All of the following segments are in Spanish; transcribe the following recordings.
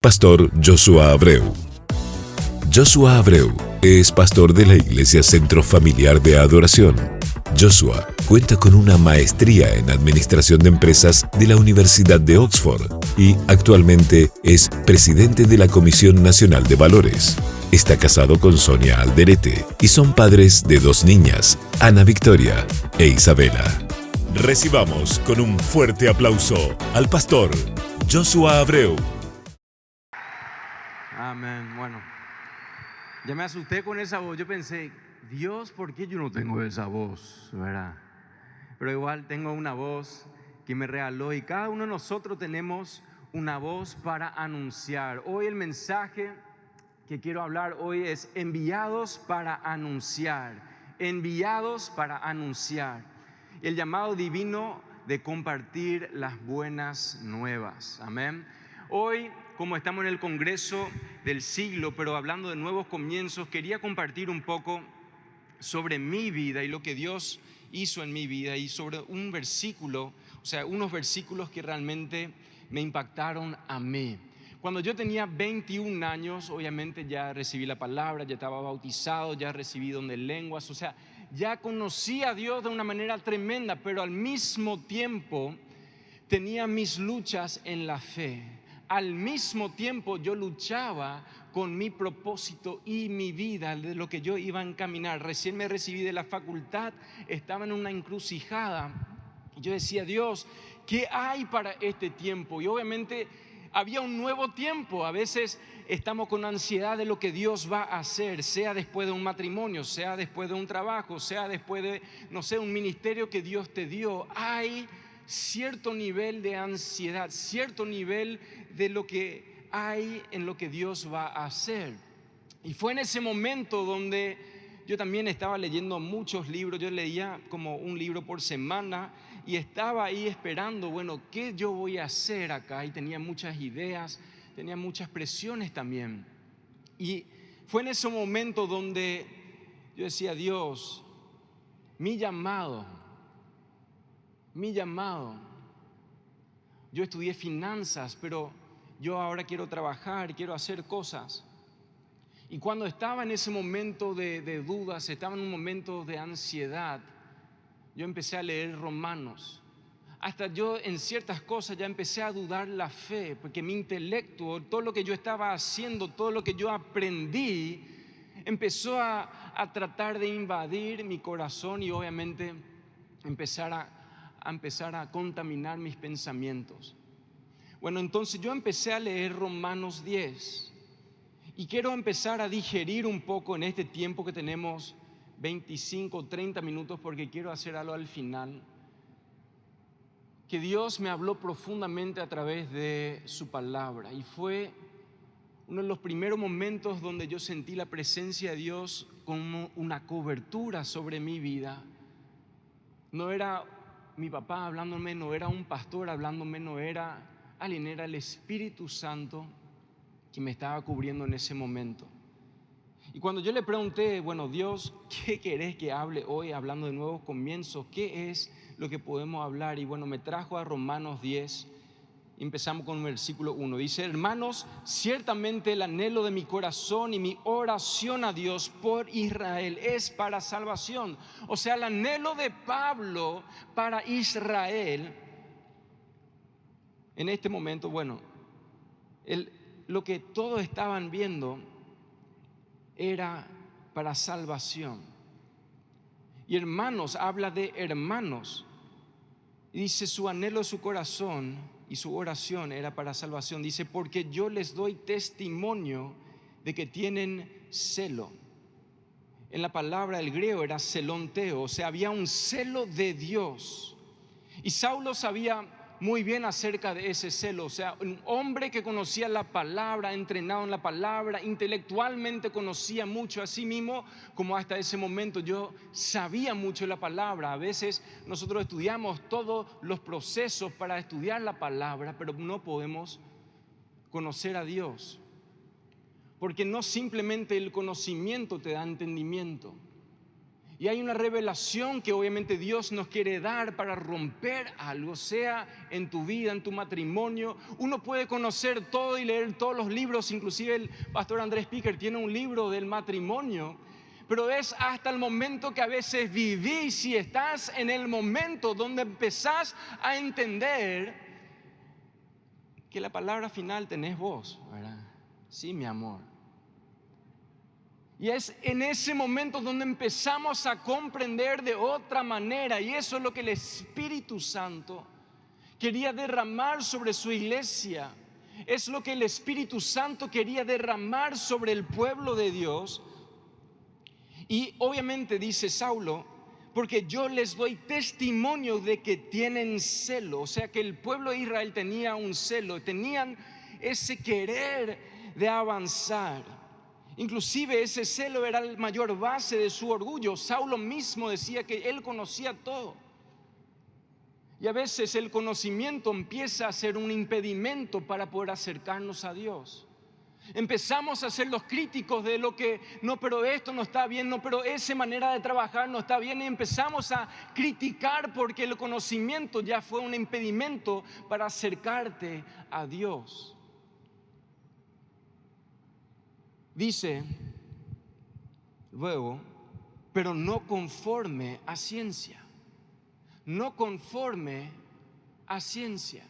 Pastor Joshua Abreu. Joshua Abreu es pastor de la Iglesia Centro Familiar de Adoración. Joshua cuenta con una maestría en Administración de Empresas de la Universidad de Oxford y actualmente es presidente de la Comisión Nacional de Valores. Está casado con Sonia Alderete y son padres de 2 niñas, Ana Victoria e Isabela. Recibamos con un fuerte aplauso al pastor Joshua Abreu. Amén. Bueno, ya me asusté con esa voz. Yo pensé, Dios, ¿por qué yo no tengo esa voz? ¿Verdad? Pero igual tengo una voz que me regaló y cada uno de nosotros tenemos una voz para anunciar. Hoy el mensaje que quiero hablar hoy es enviados para anunciar. Enviados para anunciar. El llamado divino de compartir las buenas nuevas. Amén. Hoy, como estamos en el Congreso del siglo, pero hablando de nuevos comienzos, quería compartir un poco sobre mi vida y lo que Dios hizo en mi vida y sobre un versículo, o sea, unos versículos que realmente me impactaron a mí. Cuando yo tenía 21 años, obviamente ya recibí la palabra, ya estaba bautizado, ya recibí don de lenguas, o sea, ya conocí a Dios de una manera tremenda, pero al mismo tiempo tenía mis luchas en la fe. Al mismo tiempo yo luchaba con mi propósito y mi vida, de lo que yo iba a encaminar. Recién me recibí de la facultad, estaba en una encrucijada. Yo decía, Dios, ¿qué hay para este tiempo? Y obviamente había un nuevo tiempo. A veces estamos con ansiedad de lo que Dios va a hacer, sea después de un matrimonio, sea después de un trabajo, sea después de, no sé, un ministerio que Dios te dio. Hay cierto nivel de ansiedad, cierto nivel de lo que hay en lo que Dios va a hacer. Y fue en ese momento donde yo también estaba leyendo muchos libros. Yo leía como un libro por semana y estaba ahí esperando, bueno, ¿qué yo voy a hacer acá? Y tenía muchas ideas, tenía muchas presiones también. Y fue en ese momento donde yo decía, Dios, mi llamado. Yo estudié finanzas, pero yo ahora quiero trabajar, quiero hacer cosas. Y cuando estaba en ese momento de dudas, estaba en un momento de ansiedad, yo empecé a leer Romanos. Hasta yo en ciertas cosas ya empecé a dudar la fe, porque mi intelecto, todo lo que yo estaba haciendo, todo lo que yo aprendí, empezó a tratar de invadir mi corazón y obviamente empezar a contaminar mis pensamientos. Bueno, entonces yo empecé a leer Romanos 10 y quiero empezar a digerir un poco en este tiempo que tenemos 25, 30 minutos porque quiero hacer algo al final. Que Dios me habló profundamente a través de su palabra y fue uno de los primeros momentos donde yo sentí la presencia de Dios como una cobertura sobre mi vida. No era mi papá hablándome, no era un pastor hablándome, no era alguien, era el Espíritu Santo que me estaba cubriendo en ese momento. Y cuando yo le pregunté, bueno, Dios, ¿qué querés que hable hoy hablando de nuevos comienzos? ¿Qué es lo que podemos hablar? Y bueno, me trajo a Romanos 10. Empezamos con el versículo 1. Dice, hermanos, ciertamente el anhelo de mi corazón y mi oración a Dios por Israel es para salvación. O sea, el anhelo de Pablo para Israel en este momento, bueno, lo que todos estaban viendo era para salvación. Y hermanos, habla de hermanos. Y dice, su anhelo de su corazón y su oración era para salvación. Dice, porque yo les doy testimonio de que tienen celo. En la palabra el griego era celonteo, o sea, había un celo de Dios. Y Saulo sabía muy bien acerca de ese celo, o sea, un hombre que conocía la palabra, entrenado en la palabra, intelectualmente conocía mucho a sí mismo, como hasta ese momento yo sabía mucho de la palabra. A veces nosotros estudiamos todos los procesos para estudiar la palabra, pero no podemos conocer a Dios, porque no simplemente el conocimiento te da entendimiento. Y hay una revelación que obviamente Dios nos quiere dar para romper algo, sea en tu vida, en tu matrimonio. Uno puede conocer todo y leer todos los libros, inclusive el pastor Andrés Picker tiene un libro del matrimonio, pero es hasta el momento que a veces vivís y estás en el momento donde empezás a entender que la palabra final tenés vos, ¿verdad? Sí, mi amor. Y es en ese momento donde empezamos a comprender de otra manera, y eso es lo que el Espíritu Santo quería derramar sobre su iglesia. Es lo que el Espíritu Santo quería derramar sobre el pueblo de Dios. Y obviamente dice Saulo, porque yo les doy testimonio de que tienen celo. O sea que el pueblo de Israel tenía un celo, tenían ese querer de avanzar. Inclusive ese celo era la mayor base de su orgullo. Saulo mismo decía que él conocía todo. Y a veces el conocimiento empieza a ser un impedimento para poder acercarnos a Dios. Empezamos a ser los críticos de lo que, no, pero esto no está bien, no, pero esa manera de trabajar no está bien. Y empezamos a criticar porque el conocimiento ya fue un impedimento para acercarte a Dios. Dice luego, pero no conforme a ciencia. No conforme a ciencia.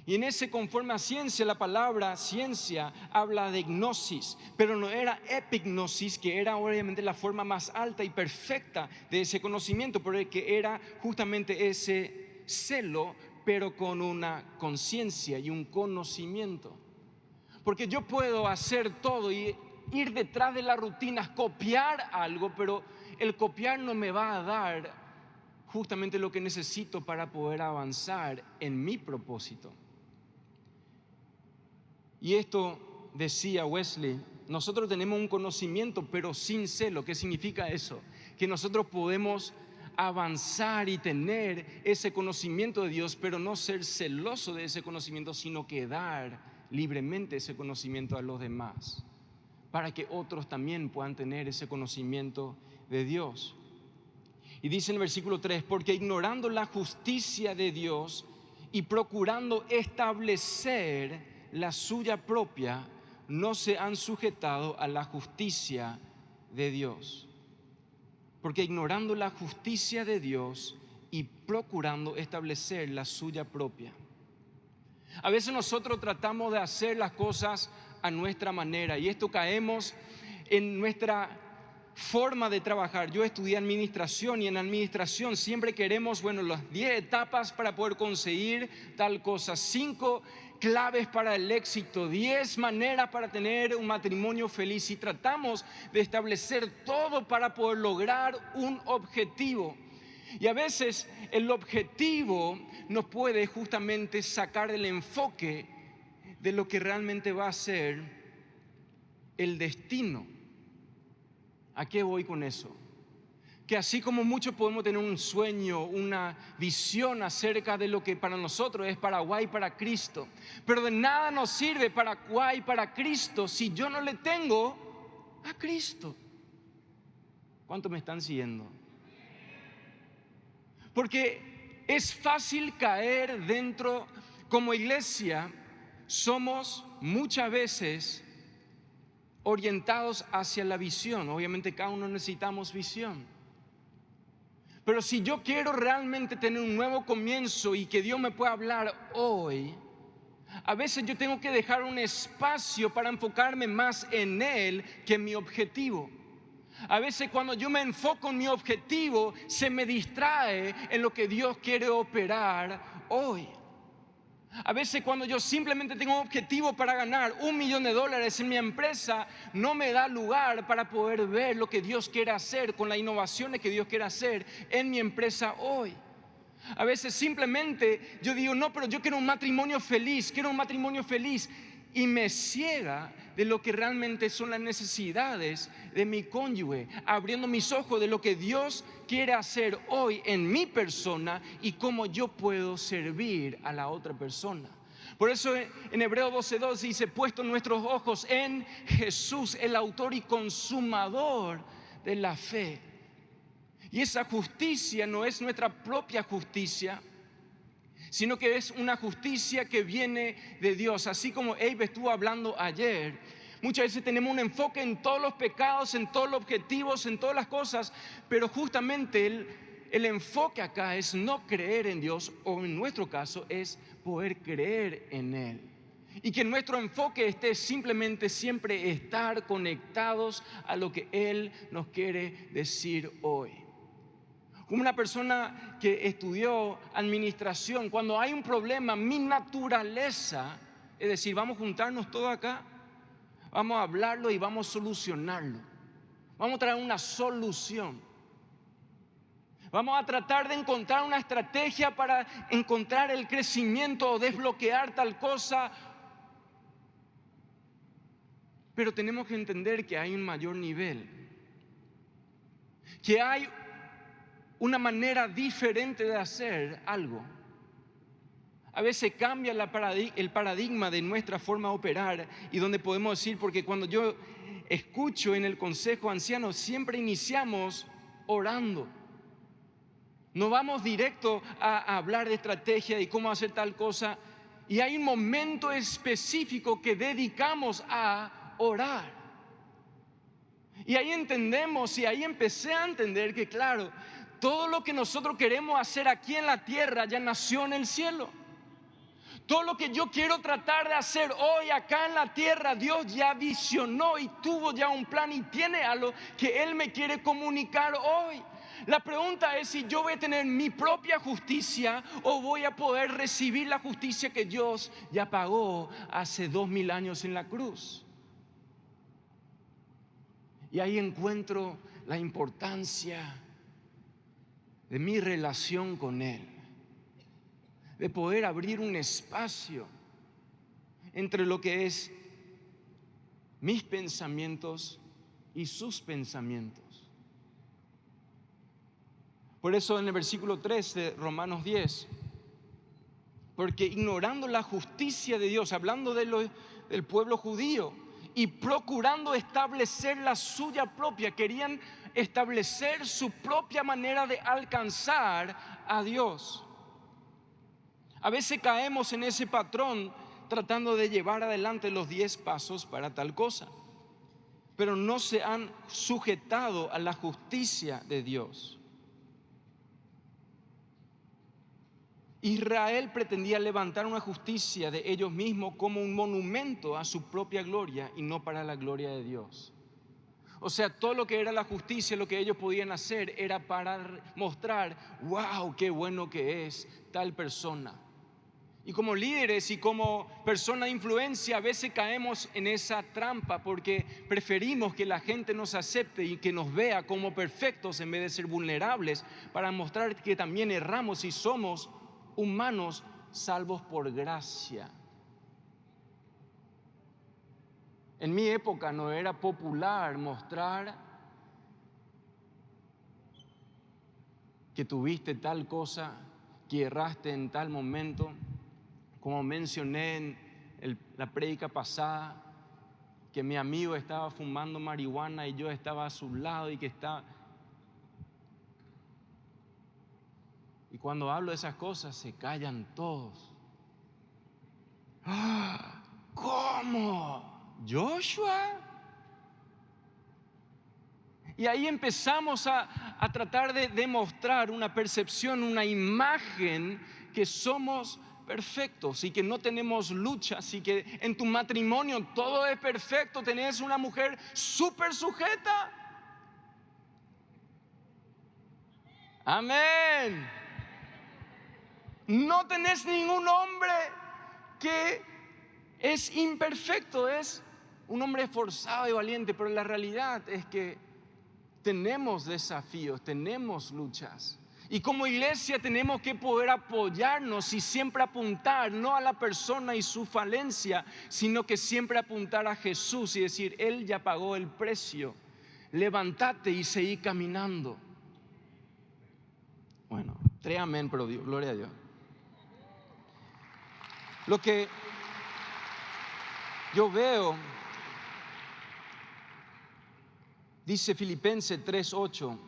Y en ese conforme a ciencia, la palabra ciencia habla de gnosis, pero no era epignosis, que era obviamente la forma más alta y perfecta de ese conocimiento, porque era justamente ese celo, pero con una conciencia y un conocimiento. Porque yo puedo hacer todo y ir detrás de las rutinas, copiar algo, pero el copiar no me va a dar justamente lo que necesito para poder avanzar en mi propósito. Y esto decía Wesley, nosotros tenemos un conocimiento pero sin celo. ¿Qué significa eso? Que nosotros podemos avanzar y tener ese conocimiento de Dios, pero no ser celoso de ese conocimiento, sino que dar libremente ese conocimiento a los demás, para que otros también puedan tener ese conocimiento de Dios. Y dice en el versículo 3, porque ignorando la justicia de Dios y procurando establecer la suya propia, no se han sujetado a la justicia de Dios. Porque ignorando la justicia de Dios y procurando establecer la suya propia. A veces nosotros tratamos de hacer las cosas a nuestra manera y esto caemos en nuestra forma de trabajar. Yo estudié administración y en administración siempre queremos, las 10 etapas para poder conseguir tal cosa, 5 claves para el éxito, 10 maneras para tener un matrimonio feliz y tratamos de establecer todo para poder lograr un objetivo. Y a veces el objetivo nos puede justamente sacar el enfoque de lo que realmente va a ser el destino. ¿A qué voy con eso? Que así como muchos podemos tener un sueño, una visión acerca de lo que para nosotros es Paraguay para Cristo, pero de nada nos sirve Paraguay para Cristo si yo no le tengo a Cristo. ¿Cuántos me están siguiendo? Porque es fácil caer dentro, como iglesia, somos muchas veces orientados hacia la visión. Obviamente cada uno necesitamos visión. Pero si yo quiero realmente tener un nuevo comienzo y que Dios me pueda hablar hoy, a veces yo tengo que dejar un espacio para enfocarme más en Él que en mi objetivo. A veces cuando yo me enfoco en mi objetivo, se me distrae en lo que Dios quiere operar hoy. A veces cuando yo simplemente tengo un objetivo para ganar $1 millón en mi empresa, no me da lugar para poder ver lo que Dios quiere hacer con las innovaciones que Dios quiere hacer en mi empresa hoy. A veces simplemente yo digo, no, pero yo quiero un matrimonio feliz, y me ciega de lo que realmente son las necesidades de mi cónyuge, abriendo mis ojos de lo que Dios quiere hacer hoy en mi persona y cómo yo puedo servir a la otra persona. Por eso en Hebreos 12:2 dice, puesto nuestros ojos en Jesús, el autor y consumador de la fe. Y esa justicia no es nuestra propia justicia, sino que es una justicia que viene de Dios. Así como Abe estuvo hablando ayer, muchas veces tenemos un enfoque en todos los pecados, en todos los objetivos, en todas las cosas, pero justamente el enfoque acá es no creer en Dios, o en nuestro caso es poder creer en Él. Y que nuestro enfoque esté simplemente siempre estar conectados a lo que Él nos quiere decir hoy. Como una persona que estudió administración, cuando hay un problema, mi naturaleza es decir, vamos a juntarnos todos acá, vamos a hablarlo y vamos a solucionarlo. Vamos a traer una solución. Vamos a tratar de encontrar una estrategia para encontrar el crecimiento o desbloquear tal cosa. Pero tenemos que entender que hay un mayor nivel, que hay una manera diferente de hacer algo. A veces cambia el paradigma de nuestra forma de operar, y donde podemos decir, porque cuando yo escucho en el consejo anciano siempre iniciamos orando. No vamos directo a hablar de estrategia y cómo hacer tal cosa, y hay un momento específico que dedicamos a orar. Y ahí entendemos, y ahí empecé a entender que claro, todo lo que nosotros queremos hacer aquí en la tierra ya nació en el cielo. Todo lo que yo quiero tratar de hacer hoy acá en la tierra, Dios ya visionó y tuvo ya un plan y tiene algo que Él me quiere comunicar hoy. La pregunta es si yo voy a tener mi propia justicia o voy a poder recibir la justicia que Dios ya pagó hace 2000 años en la cruz. Y ahí encuentro la importancia de mi relación con Él, de poder abrir un espacio entre lo que es mis pensamientos y sus pensamientos. Por eso en el versículo 3 de Romanos 10, porque ignorando la justicia de Dios, hablando del pueblo judío, y procurando establecer la suya propia, querían establecer su propia manera de alcanzar a Dios. A veces caemos en ese patrón tratando de llevar adelante los 10 pasos para tal cosa, pero no se han sujetado a la justicia de Dios. Israel pretendía levantar una justicia de ellos mismos como un monumento a su propia gloria y no para la gloria de Dios. O sea, todo lo que era la justicia, lo que ellos podían hacer era para mostrar, wow, qué bueno que es tal persona. Y como líderes y como personas de influencia a veces caemos en esa trampa porque preferimos que la gente nos acepte y que nos vea como perfectos en vez de ser vulnerables, para mostrar que también erramos y somos humanos salvos por gracia. En mi época no era popular mostrar que tuviste tal cosa, que erraste en tal momento. Como mencioné en la prédica pasada, que mi amigo estaba fumando marihuana y yo estaba a su lado y que estaba... Y cuando hablo de esas cosas se callan todos. ¿Cómo? ¿Joshua? Y ahí empezamos a tratar de demostrar una percepción, una imagen que somos perfectos y que no tenemos luchas y que en tu matrimonio todo es perfecto, tenés una mujer súper sujeta. Amén. No tenés ningún hombre que es imperfecto, es un hombre esforzado y valiente, pero la realidad es que tenemos desafíos, tenemos luchas. Y como iglesia tenemos que poder apoyarnos y siempre apuntar no a la persona y su falencia, sino que siempre apuntar a Jesús y decir, Él ya pagó el precio, levántate y seguí caminando. Bueno, 3 amén, pero Dios, gloria a Dios. Lo que yo veo, dice Filipenses 3:8,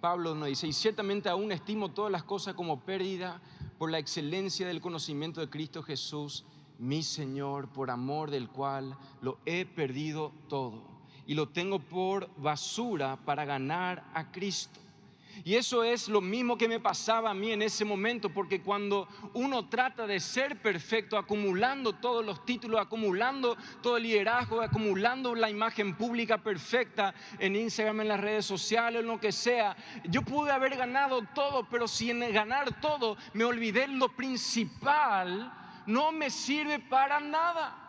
Pablo nos dice: y ciertamente aún estimo todas las cosas como pérdida por la excelencia del conocimiento de Cristo Jesús, mi Señor, por amor del cual lo he perdido todo y lo tengo por basura para ganar a Cristo. Y eso es lo mismo que me pasaba a mí en ese momento, porque cuando uno trata de ser perfecto, acumulando todos los títulos, acumulando todo el liderazgo, acumulando la imagen pública perfecta en Instagram, en las redes sociales, en lo que sea, yo pude haber ganado todo, pero si en ganar todo me olvidé lo principal, no me sirve para nada.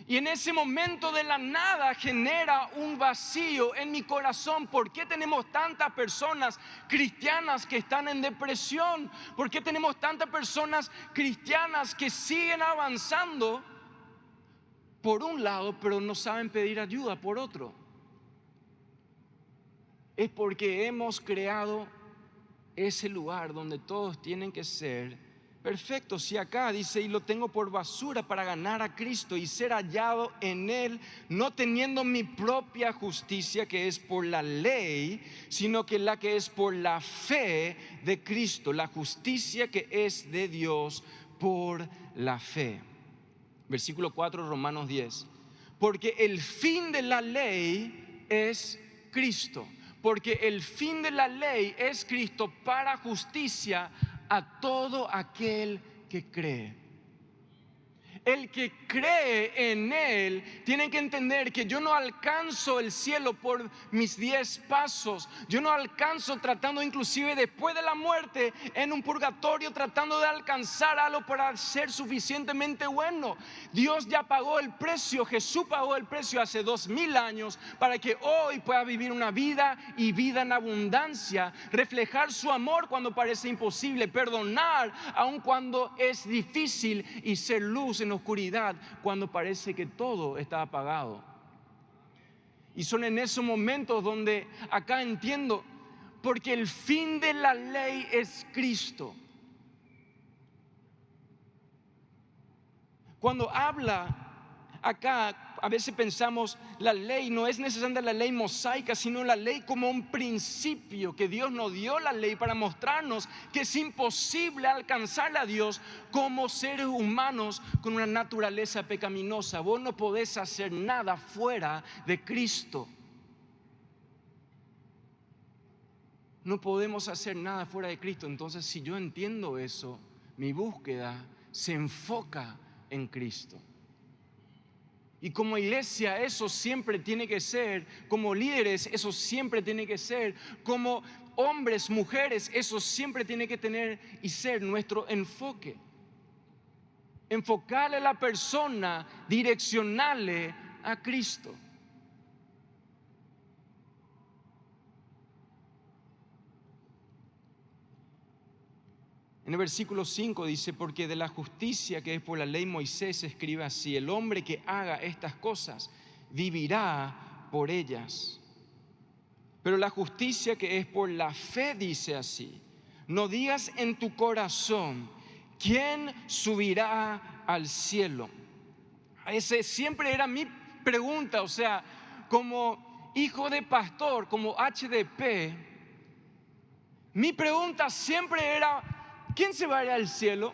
Y en ese momento de la nada genera un vacío en mi corazón. ¿Por qué tenemos tantas personas cristianas que están en depresión? ¿Por qué tenemos tantas personas cristianas que siguen avanzando por un lado, pero no saben pedir ayuda por otro? Es porque hemos creado ese lugar donde todos tienen que ser perfecto. Si acá dice: y lo tengo por basura para ganar a Cristo y ser hallado en Él, no teniendo mi propia justicia que es por la ley, sino que la que es por la fe de Cristo, la justicia que es de Dios por la fe. Versículo 4, Romanos 10. Porque el fin de la ley es Cristo. Porque el fin de la ley es Cristo para justicia a todo aquel que cree. El que cree en Él tiene que entender que yo no alcanzo el cielo por mis 10 pasos. Yo no alcanzo tratando, inclusive después de la muerte, en un purgatorio, tratando de alcanzar algo para ser suficientemente bueno. Dios ya pagó el precio. Jesús pagó el precio hace 2000 años para que hoy pueda vivir una vida y vida en abundancia, reflejar su amor cuando parece imposible, perdonar aun cuando es difícil y ser luz en oscuridad cuando parece que todo está apagado. Y son en esos momentos donde acá entiendo, porque el fin de la ley es Cristo. Cuando habla acá, a veces pensamos la ley no es necesariamente la ley mosaica, sino la ley como un principio, que Dios nos dio la ley para mostrarnos que es imposible alcanzar a Dios como seres humanos con una naturaleza pecaminosa. Vos no podés hacer nada fuera de Cristo. No podemos hacer nada fuera de Cristo. Entonces, si yo entiendo eso, mi búsqueda se enfoca en Cristo. Y como iglesia eso siempre tiene que ser, como líderes eso siempre tiene que ser, como hombres, mujeres, eso siempre tiene que tener y ser nuestro enfoque. Enfocarle a la persona, direccionarle a Cristo. En el versículo 5 dice: porque de la justicia que es por la ley Moisés se escribe así: el hombre que haga estas cosas vivirá por ellas. Pero la justicia que es por la fe dice así: no digas en tu corazón, ¿quién subirá al cielo? Ese siempre era mi pregunta, o sea, como hijo de pastor, como HDP, mi pregunta siempre era: ¿quién se va a ir al cielo?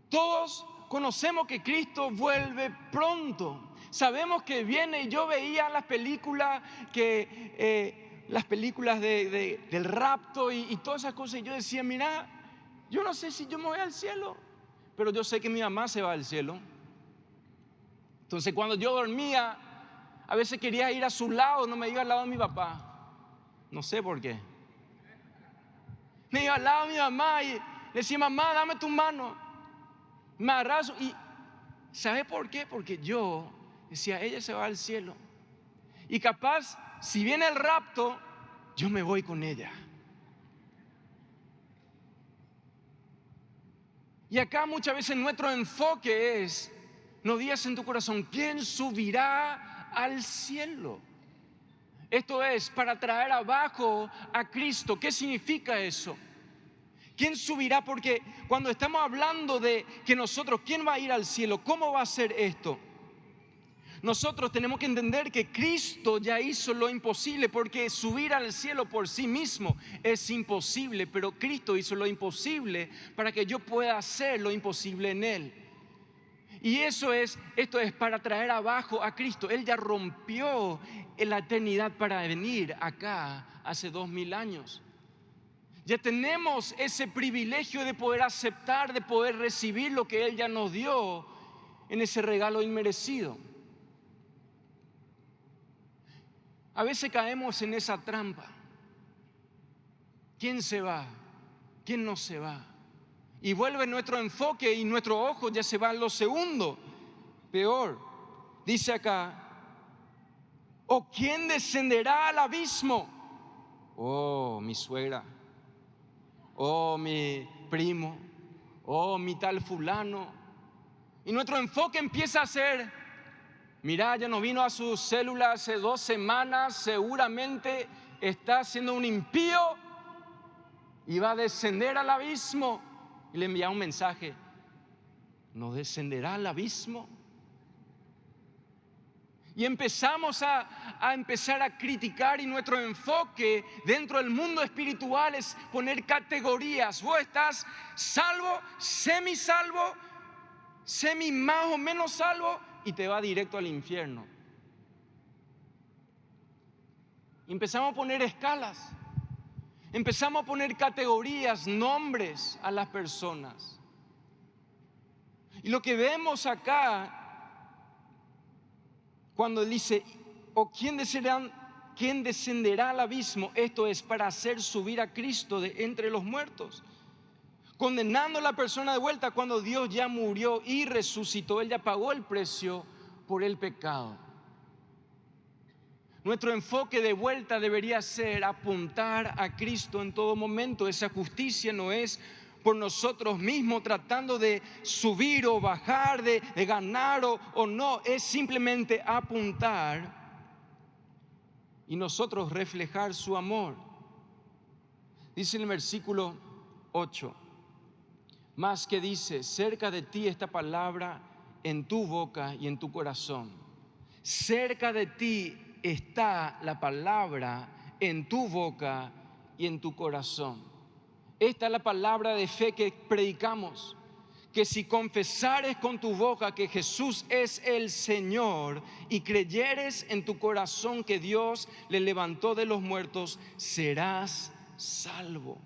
Todos conocemos que Cristo vuelve pronto. Sabemos que viene. Yo veía las películas del rapto y todas esas cosas. Y yo decía: mira, yo no sé si yo me voy al cielo, pero yo sé que mi mamá se va al cielo. Entonces cuando yo dormía, a veces quería ir a su lado, no me iba al lado de mi papá. No sé por qué. Me iba al lado de mi mamá y le decía: mamá, dame tu mano. Me abrazo. Y ¿sabe por qué? Porque yo decía: ella se va al cielo. Y capaz, si viene el rapto, yo me voy con ella. Y acá muchas veces nuestro enfoque es: no digas en tu corazón, ¿quién subirá al cielo? Esto es para traer abajo a Cristo. ¿Qué significa eso? ¿Quién subirá? Porque cuando estamos hablando de que nosotros, ¿quién va a ir al cielo? ¿Cómo va a ser esto? Nosotros tenemos que entender que Cristo ya hizo lo imposible, porque subir al cielo por sí mismo es imposible, pero Cristo hizo lo imposible para que yo pueda hacer lo imposible en Él. Y esto es para traer abajo a Cristo. Él ya rompió en la eternidad para venir acá hace 2000 años. Ya tenemos ese privilegio de poder aceptar, de poder recibir lo que Él ya nos dio en ese regalo inmerecido. A veces caemos en esa trampa. ¿Quién se va? ¿Quién no se va? Y vuelve nuestro enfoque y nuestro ojo ya se va a lo segundo. Peor, dice acá: ¿o quién descenderá al abismo? Oh, mi suegra. Oh, mi primo. Oh, mi tal fulano. Y nuestro enfoque empieza a ser: mira, ya no vino a su célula hace 2 semanas, seguramente está haciendo un impío y va a descender al abismo. Y le envía un mensaje: ¿no descenderá al abismo? Y empezamos a empezar a criticar, y nuestro enfoque dentro del mundo espiritual es poner categorías. Vos estás salvo, semisalvo, semi más o menos salvo, y te va directo al infierno. Y empezamos a poner escalas, empezamos a poner categorías, nombres a las personas. Y lo que vemos acá, cuando dice: ¿o quién descenderá al abismo? Esto es para hacer subir a Cristo de entre los muertos, condenando a la persona de vuelta cuando Dios ya murió y resucitó. Él ya pagó el precio por el pecado. Nuestro enfoque de vuelta debería ser apuntar a Cristo en todo momento. Esa justicia no es por nosotros mismos tratando de subir o bajar, de ganar o no. Es simplemente apuntar y nosotros reflejar su amor. Dice en el versículo 8: más que dice: cerca de ti esta palabra en tu boca y en tu corazón. Cerca de ti está la palabra en tu boca y en tu corazón. Esta es la palabra de fe que predicamos: que si confesares con tu boca que Jesús es el Señor y creyeres en tu corazón que Dios le levantó de los muertos, serás salvo.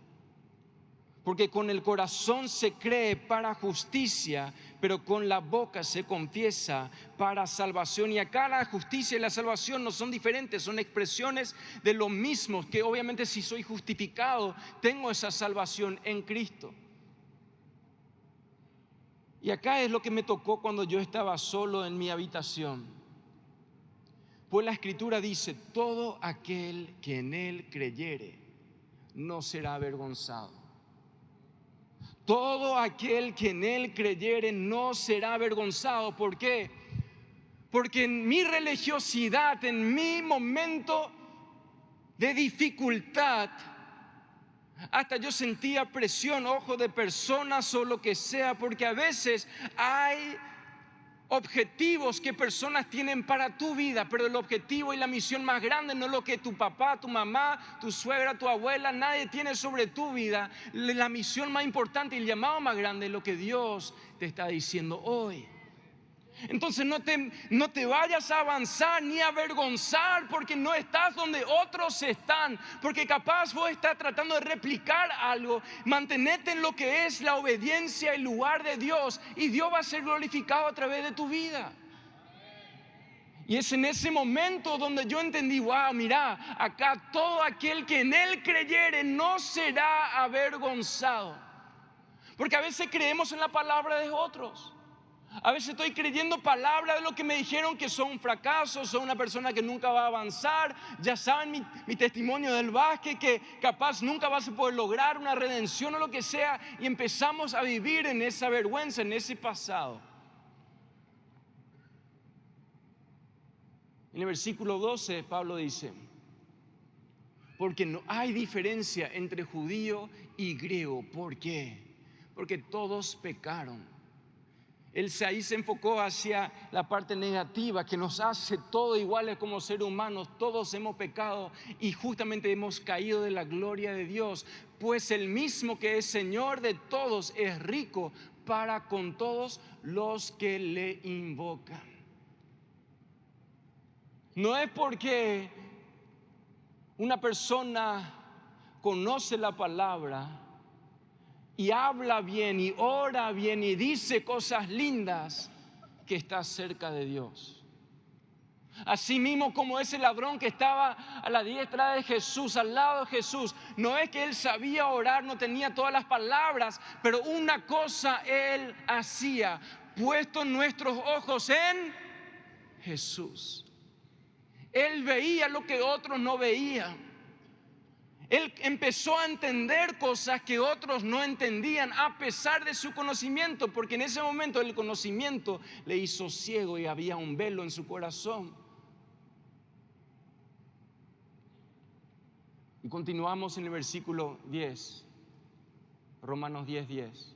Porque con el corazón se cree para justicia, pero con la boca se confiesa para salvación. Y acá la justicia y la salvación no son diferentes, son expresiones de lo mismo. Que obviamente, si soy justificado, tengo esa salvación en Cristo. Y acá es lo que me tocó cuando yo estaba solo en mi habitación. Pues la Escritura dice: todo aquel que en Él creyere no será avergonzado. Todo aquel que en Él creyere no será avergonzado. ¿Por qué? Porque en mi religiosidad, en mi momento de dificultad, hasta yo sentía presión, ojo, de personas o lo que sea, porque a veces hay objetivos que personas tienen para tu vida, pero el objetivo y la misión más grande no es lo que tu papá, tu mamá, tu suegra, tu abuela, nadie tiene sobre tu vida. La misión más importante y el llamado más grande es lo que Dios te está diciendo hoy. Entonces no te vayas a avanzar ni a avergonzar porque no estás donde otros están, porque capaz vos estás tratando de replicar algo. Mantenete en lo que es la obediencia, el lugar de Dios, y Dios va a ser glorificado a través de tu vida. Y es en ese momento donde yo entendí: wow, mira, acá todo aquel que en Él creyere no será avergonzado. Porque a veces creemos en la palabra de otros. A veces estoy creyendo palabras de lo que me dijeron que son un fracaso, son una persona que nunca va a avanzar. Ya saben mi testimonio del básquet, que capaz nunca vas a poder lograr una redención o lo que sea. Y empezamos a vivir en esa vergüenza, en ese pasado. En el versículo 12 Pablo dice: porque no hay diferencia entre judío y griego. ¿Por qué? Porque todos pecaron. Ahí se enfocó hacia la parte negativa que nos hace todos iguales como seres humanos. Todos hemos pecado y justamente hemos caído de la gloria de Dios. Pues el mismo que es Señor de todos es rico para con todos los que le invocan. No es porque una persona conoce la palabra y habla bien y ora bien y dice cosas lindas que está cerca de Dios. Así mismo como ese ladrón que estaba a la diestra de Jesús, al lado de Jesús, no es que él sabía orar, no tenía todas las palabras, pero una cosa él hacía: puesto nuestros ojos en Jesús. Él veía lo que otros no veían. Él empezó a entender cosas que otros no entendían a pesar de su conocimiento, porque en ese momento el conocimiento le hizo ciego y había un velo en su corazón. Y continuamos en el versículo 10, Romanos 10:10.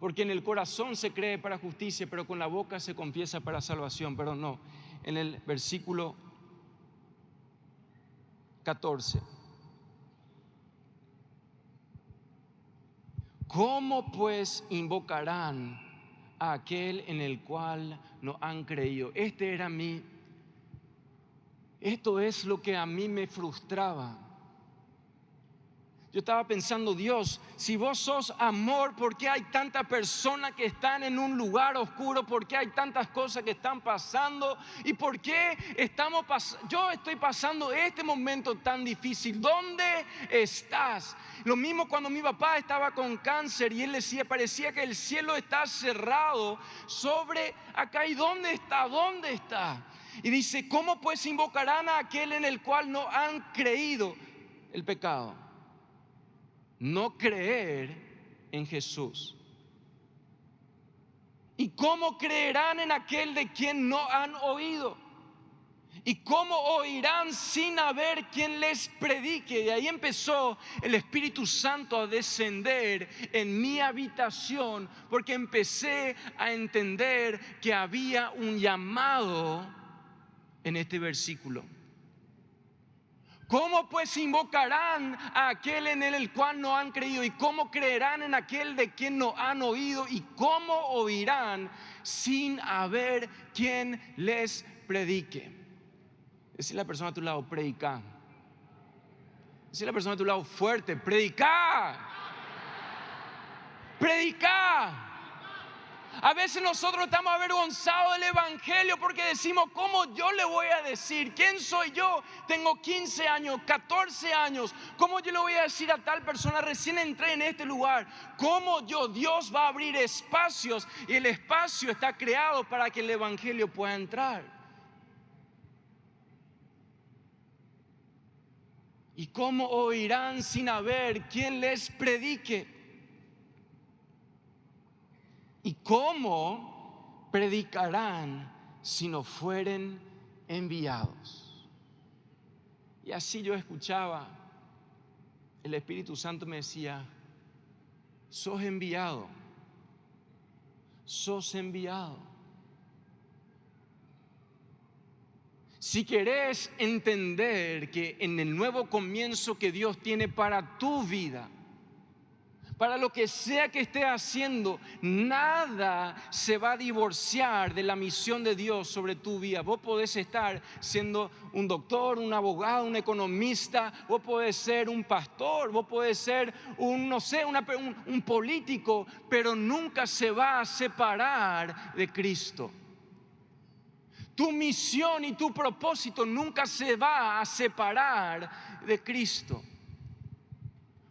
Porque en el corazón se cree para justicia, pero con la boca se confiesa para salvación. Pero no, en el versículo 14. ¿Cómo pues invocarán a aquel en el cual no han creído? Esto es lo que a mí me frustraba. Yo estaba pensando: Dios, si vos sos amor, ¿por qué hay tantas personas que están en un lugar oscuro? ¿Por qué hay tantas cosas que están pasando? ¿Y por qué yo estoy pasando este momento tan difícil? ¿Dónde estás? Lo mismo cuando mi papá estaba con cáncer y él decía: parecía que el cielo está cerrado sobre acá. ¿Y dónde está? ¿Dónde está? Y dice: ¿cómo pues invocarán a aquel en el cual no han creído? El pecado. No creer en Jesús. ¿Y cómo creerán en aquel de quien no han oído? ¿Y cómo oirán sin haber quien les predique? Y ahí empezó el Espíritu Santo a descender en mi habitación, porque empecé a entender que había un llamado en este versículo. ¿Cómo pues invocarán a aquel en el cual no han creído? ¿Y cómo creerán en aquel de quien no han oído? ¿Y cómo oirán sin haber quien les predique? Decirle a la persona a tu lado: predica. Decirle a la persona a tu lado fuerte: predica. Predica. A veces nosotros estamos avergonzados del evangelio porque decimos: ¿cómo yo le voy a decir? ¿Quién soy yo? Tengo 15 años, 14 años. ¿Cómo yo le voy a decir a tal persona? Recién entré en este lugar. ¿Cómo Dios va a abrir espacios? Y el espacio está creado para que el evangelio pueda entrar. ¿Y cómo oirán sin haber quien les predique? ¿Y cómo predicarán si no fueren enviados? Y así yo escuchaba, el Espíritu Santo me decía: sos enviado, sos enviado. Si querés entender que en el nuevo comienzo que Dios tiene para tu vida, para lo que sea que estés haciendo, nada se va a divorciar de la misión de Dios sobre tu vida. Vos podés estar siendo un doctor, un abogado, un economista, vos podés ser un pastor, vos podés ser un político, pero nunca se va a separar de Cristo. Tu misión y tu propósito nunca se va a separar de Cristo,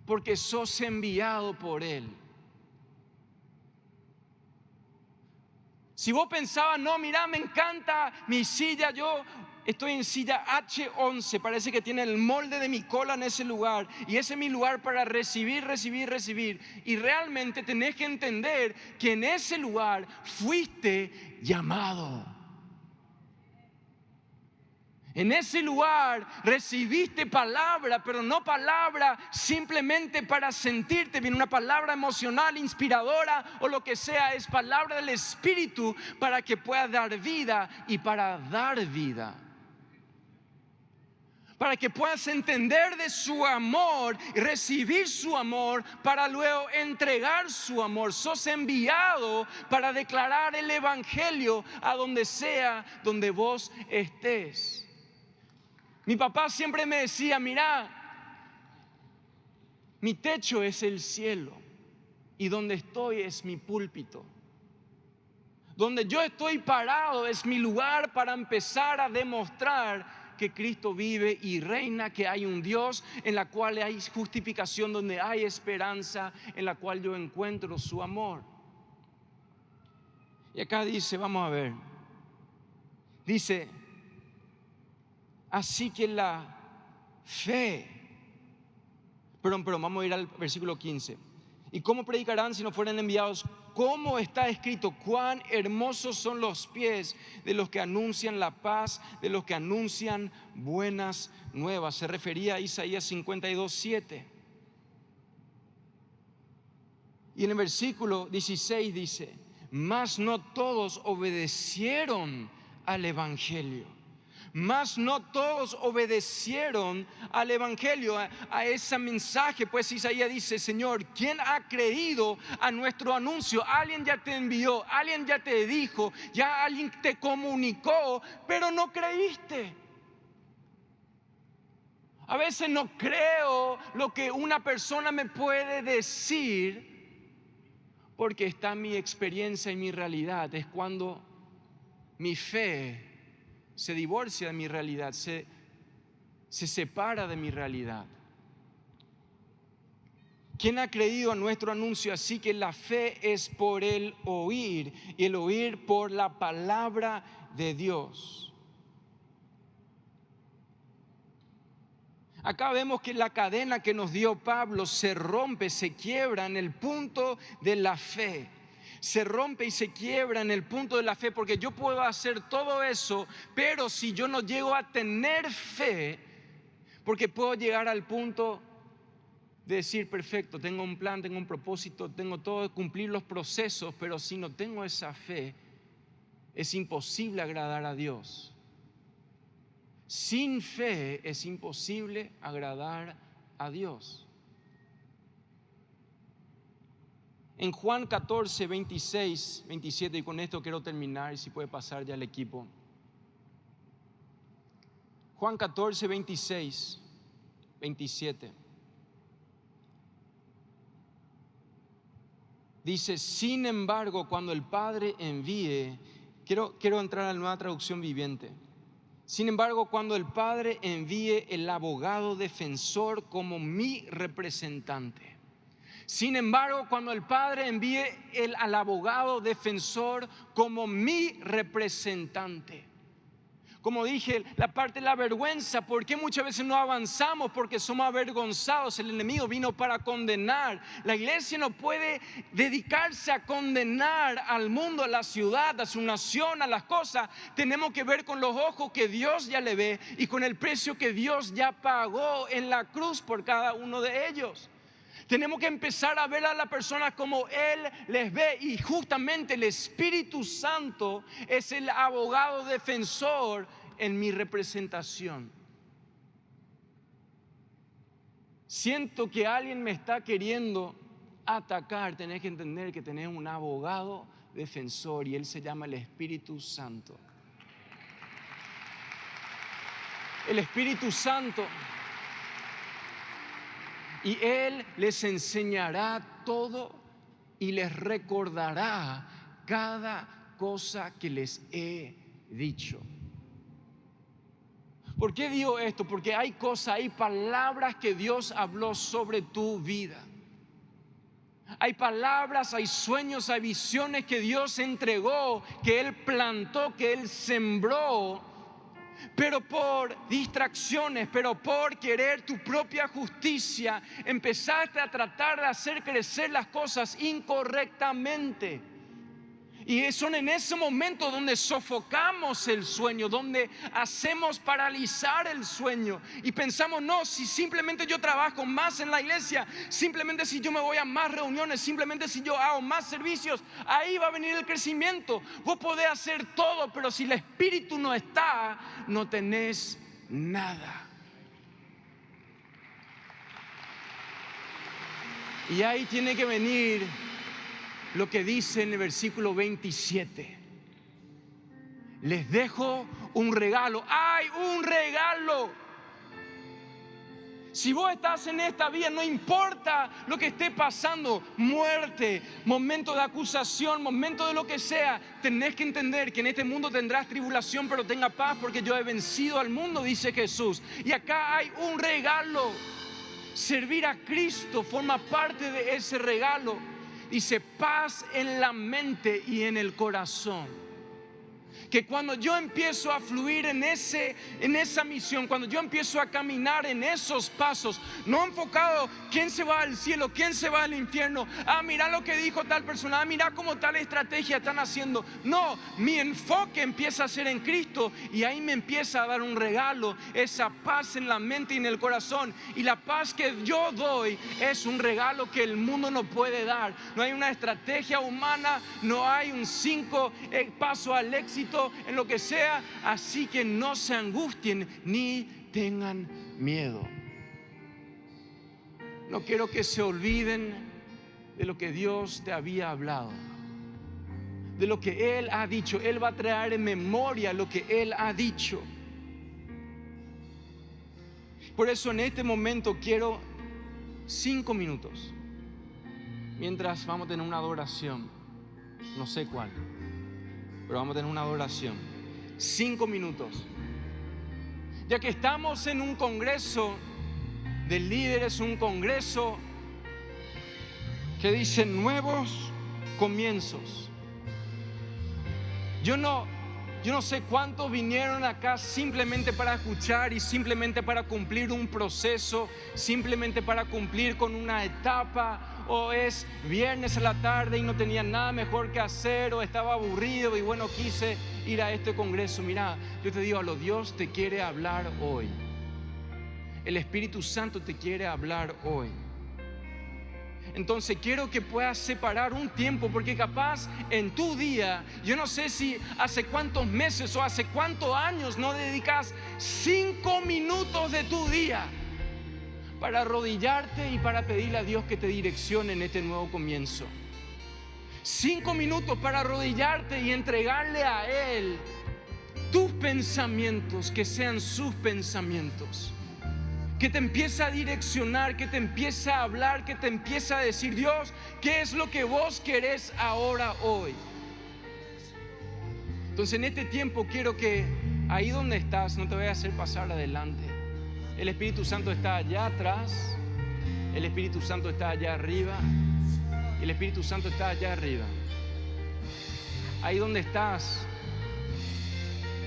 porque sos enviado por Él. Si vos pensabas: no, mira, me encanta mi silla, yo estoy en silla H11, parece que tiene el molde de mi cola en ese lugar, y ese es mi lugar para recibir. Y realmente tenés que entender que en ese lugar fuiste llamado. En ese lugar recibiste palabra, pero no palabra simplemente para sentirte bien, una palabra emocional, inspiradora o lo que sea. Es palabra del Espíritu para que puedas dar vida y para dar vida. Para que puedas entender de su amor y recibir su amor para luego entregar su amor. Sos enviado para declarar el Evangelio a donde sea donde vos estés. Mi papá siempre me decía, mira, mi techo es el cielo y donde estoy es mi púlpito. Donde yo estoy parado es mi lugar para empezar a demostrar que Cristo vive y reina, que hay un Dios en la cual hay justificación, donde hay esperanza, en la cual yo encuentro su amor. Y acá dice, vamos a ver, dice, así que la fe, perdón, vamos a ir al versículo 15. ¿Y cómo predicarán si no fueran enviados? Como está escrito, cuán hermosos son los pies de los que anuncian la paz, de los que anuncian buenas nuevas. Se refería a Isaías 52:7. Y en el versículo 16 dice, mas no todos obedecieron al Evangelio. Mas no todos obedecieron al Evangelio, a ese mensaje. Pues Isaías dice, Señor, ¿quién ha creído a nuestro anuncio? Alguien ya te envió, alguien ya te dijo, ya alguien te comunicó, pero no creíste. A veces no creo lo que una persona me puede decir porque está en mi experiencia y mi realidad. Es cuando mi fe se divorcia de mi realidad, se separa de mi realidad. ¿Quién ha creído a nuestro anuncio? Así que la fe es por el oír, y el oír por la palabra de Dios. Acá vemos que la cadena que nos dio Pablo se rompe, se quiebra en el punto de la fe. Se rompe y se quiebra en el punto de la fe, porque yo puedo hacer todo eso, pero si yo no llego a tener fe, porque puedo llegar al punto de decir, perfecto, tengo un plan, tengo un propósito, tengo todo, cumplir los procesos, pero si no tengo esa fe, es imposible agradar a Dios. Sin fe es imposible agradar a Dios. En Juan 14, 26, 27, y con esto quiero terminar, y si puede pasar ya el equipo. Juan 14, 26, 27. Dice, sin embargo, cuando el Padre envíe, quiero entrar a la Nueva Traducción Viviente. Sin embargo, cuando el Padre envíe el abogado defensor como mi representante. Sin embargo, cuando el Padre envíe al abogado defensor como mi representante. Como dije, la parte de la vergüenza, ¿por qué muchas veces no avanzamos? Porque somos avergonzados. El enemigo vino para condenar. La iglesia no puede dedicarse a condenar al mundo, a la ciudad, a su nación, a las cosas. Tenemos que ver con los ojos que Dios ya le ve y con el precio que Dios ya pagó en la cruz por cada uno de ellos. Tenemos que empezar a ver a las personas como Él les ve, y justamente el Espíritu Santo es el abogado defensor en mi representación. Siento que alguien me está queriendo atacar. Tenés que entender que tenés un abogado defensor y Él se llama el Espíritu Santo. El Espíritu Santo. Y Él les enseñará todo y les recordará cada cosa que les he dicho. ¿Por qué digo esto? Porque hay cosas, hay palabras que Dios habló sobre tu vida. Hay palabras, hay sueños, hay visiones que Dios entregó, que Él plantó, que Él sembró. Pero por distracciones, pero por querer tu propia justicia, empezaste a tratar de hacer crecer las cosas incorrectamente. Y son en ese momento donde sofocamos el sueño, donde hacemos paralizar el sueño y pensamos, no, si simplemente yo trabajo más en la iglesia, simplemente si yo me voy a más reuniones, simplemente si yo hago más servicios, ahí va a venir el crecimiento. Vos podés hacer todo, pero si el Espíritu no está, no tenés nada. Y ahí tiene que venir lo que dice en el versículo 27. Les dejo un regalo. ¡Hay un regalo! Si vos estás en esta vida, no importa lo que esté pasando, muerte, momento de acusación, momento de lo que sea, tenés que entender que en este mundo tendrás tribulación, pero tenga paz porque yo he vencido al mundo, dice Jesús. Y acá hay un regalo. Servir a Cristo forma parte de ese regalo. Dice paz en la mente y en el corazón. Que cuando yo empiezo a fluir en esa misión, cuando yo empiezo a caminar en esos pasos, no enfocado quién se va al cielo, quién se va al infierno, mira lo que dijo tal persona, mira cómo tal estrategia están haciendo. No, mi enfoque empieza a ser en Cristo y ahí me empieza a dar un regalo, esa paz en la mente y en el corazón. Y la paz que yo doy es un regalo que el mundo no puede dar. No hay una estrategia humana, no hay un 5 paso al éxito en lo que sea, así que no se angustien ni tengan miedo. No quiero que se olviden de lo que Dios te había hablado, de lo que Él ha dicho. Él va a traer en memoria lo que Él ha dicho. Por eso en este momento quiero 5 minutos, mientras vamos a tener una adoración, no sé cuál, pero vamos a tener una adoración. 5 minutos. Ya que estamos en un congreso de líderes, un congreso que dice nuevos comienzos. Yo no sé cuántos vinieron acá simplemente para escuchar y simplemente para cumplir un proceso, simplemente para cumplir con una etapa. O es viernes a la tarde y no tenía nada mejor que hacer, o estaba aburrido y bueno, quise ir a este congreso. Mira, yo te digo algo, Dios te quiere hablar hoy. El Espíritu Santo te quiere hablar hoy. Entonces quiero que puedas separar un tiempo, porque capaz en tu día, yo no sé si hace cuántos meses o hace cuántos años no dedicas 5 minutos de tu día para arrodillarte y para pedirle a Dios que te direccione en este nuevo comienzo. 5 minutos para arrodillarte y entregarle a Él tus pensamientos, que sean sus pensamientos. Que te empiece a direccionar, que te empiece a hablar, que te empiece a decir: Dios, ¿qué es lo que vos querés ahora, hoy? Entonces en este tiempo quiero que ahí donde estás, no te voy a hacer pasar adelante. El Espíritu Santo está allá atrás, el Espíritu Santo está allá arriba, el Espíritu Santo está allá arriba. Ahí donde estás,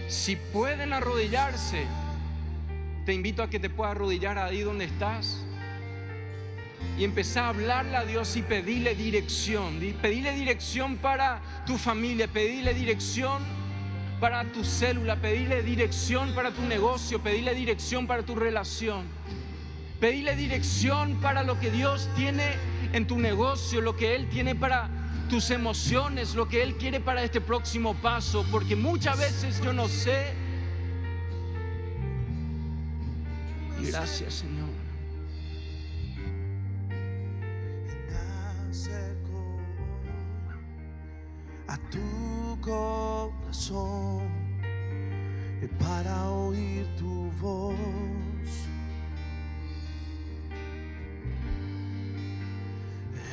si pueden arrodillarse, te invito a que te puedas arrodillar ahí donde estás y empezar a hablarle a Dios y pedirle dirección. Pedirle dirección para tu familia, pedirle dirección para tu célula, pedirle dirección para tu negocio, pedirle dirección para tu relación, pedirle dirección para lo que Dios tiene en tu negocio, lo que Él tiene para tus emociones, lo que Él quiere para este próximo paso, porque muchas veces yo no sé. Y gracias, Señor. Me acerco a tu corazón para oír tu voz.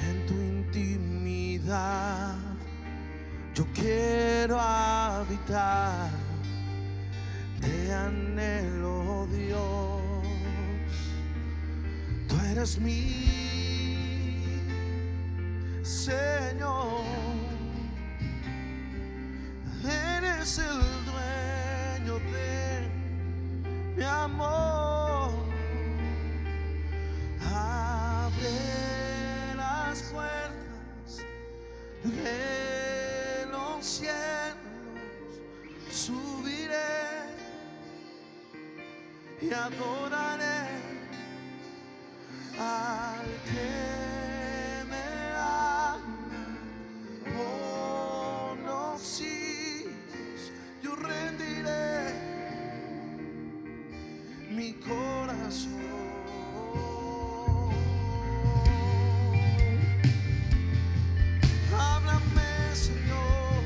En tu intimidad yo quiero habitar. Te anhelo, Dios. Tú eres mi Señor. Eres el dueño de mi amor. Abre las puertas de los subiré y adoraré al que me ama por los siglos. Yo rendiré mi corazón. Háblame, Señor,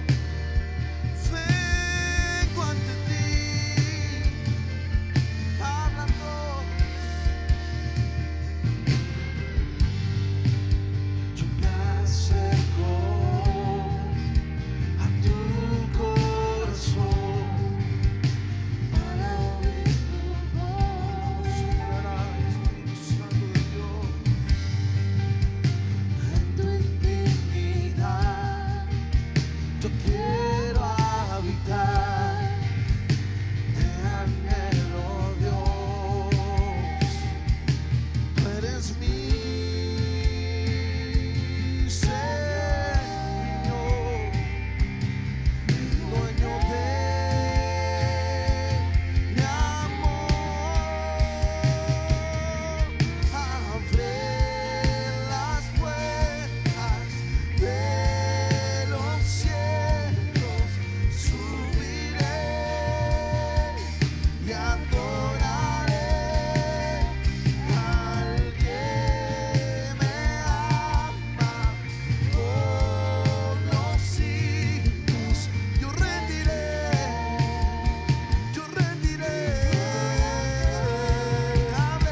vengo ante ti. Háblanos. Yo me acerco a tu corazón para oír tu voz. Espíritu Santo de Dios, en tu intimidad yo quiero habitar. Te anhelo, Dios, tú eres mi Señor, dueño de mi amor. Abre las puertas de los cielos, subiré y adoraré al que me ama por los siglos. Yo rendiré, yo rendiré. Abre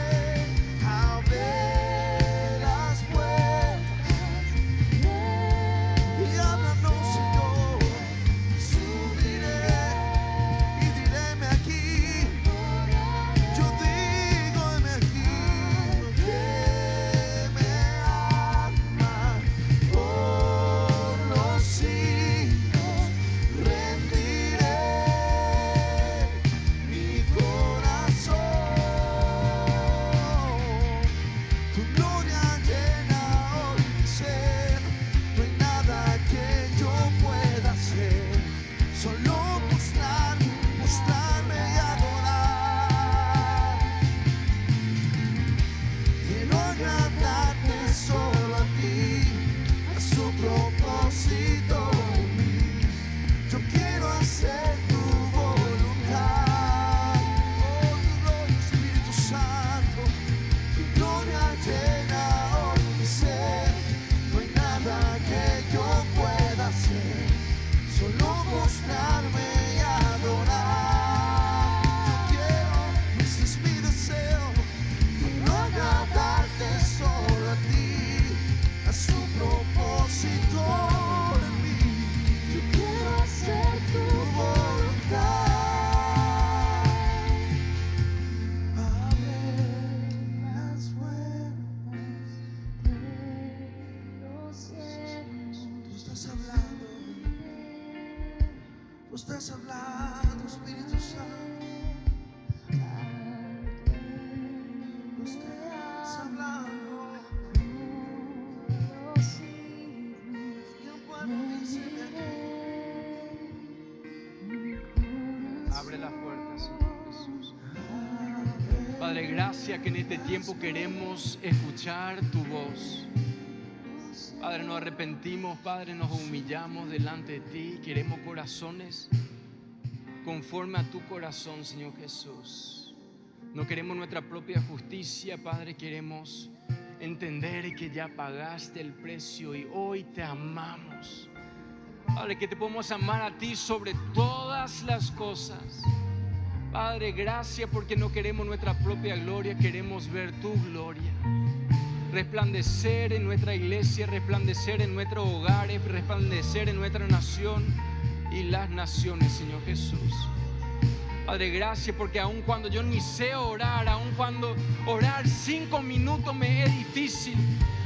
las puertas y háblanos, Señor. Subiré y diréme aquí. Yo digo, heme aquí, que me ama por los siglos. Rendiré mi corazón. Tu gloria llena hoy mi ser. No hay nada que yo pueda hacer, solo mostrarme y adorar. Quiero agradarte solo a ti, a su propósito en mí. Yo quiero hacer tu voluntad. Oh, tu gloria, Espíritu Santo, tu gloria llena hoy mi ser. No hay nada que yo pueda hacer, solo mostrarme y adorar. Yo quiero, ese es mi deseo, quiero agradarte solo a ti, a su propósito en mí. Yo quiero hacer tu voluntad. Abre las puertas de los cielos. Tú estás hablando, Espíritu Santo. Tú estás hablando. Yo puedo irse Abre las puertas, Señor Jesús. Padre, gracias que en este tiempo queremos escuchar tu voz. Padre, nos arrepentimos, Padre, nos humillamos delante de ti. Queremos corazones conforme a tu corazón, Señor Jesús. No queremos nuestra propia justicia, Padre, queremos entender que ya pagaste el precio y hoy te amamos. Padre, que te podemos amar a ti sobre todas las cosas. Padre, gracias porque no queremos nuestra propia gloria, queremos ver tu gloria. Resplandecer en nuestra iglesia, resplandecer en nuestros hogares, resplandecer en nuestra nación y las naciones, Señor Jesús. Padre, gracias porque aun cuando yo ni sé orar, aun cuando orar 5 minutos me es difícil,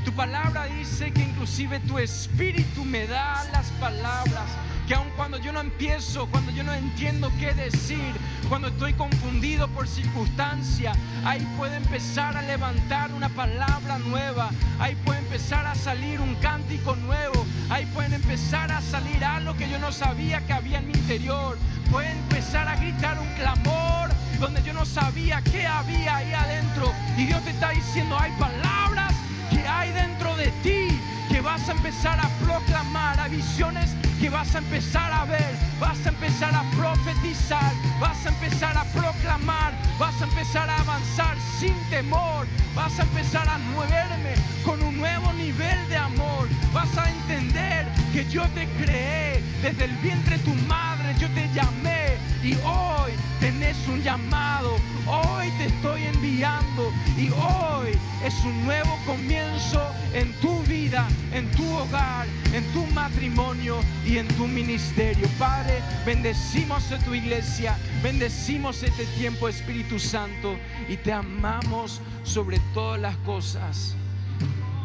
tu palabra dice que inclusive tu espíritu me da las palabras, que aun cuando yo no empiezo, cuando yo no entiendo qué decir, cuando estoy confundido por circunstancia, ahí puede empezar a levantar una palabra nueva, ahí puede empezar a salir un cántico nuevo, ahí pueden empezar a salir algo que yo no sabía que había en mi interior. fue empezar a gritar un clamor donde yo no sabía qué había ahí adentro. Y Dios te está diciendo, hay palabras que hay dentro de ti que vas a empezar a proclamar, hay visiones que vas a empezar a ver, vas a empezar a profetizar, vas a empezar a proclamar, vas a empezar a avanzar sin temor, vas a empezar a moverme con un nuevo nivel de amor, vas a entender que yo te creé desde el vientre de tu madre, yo te llamé y hoy tenés un llamado, hoy te estoy enviando y hoy es un nuevo comienzo en tu vida, en tu hogar, en tu matrimonio y en tu ministerio. Padre, bendecimos a tu iglesia, bendecimos este tiempo, Espíritu Santo, y te amamos sobre todas las cosas.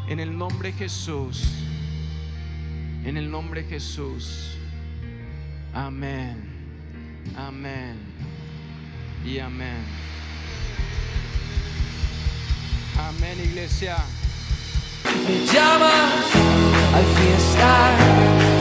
En el nombre de Jesús, en el nombre de Jesús. Amén, amén y amén. Amén, iglesia. Me llamas al fiesta.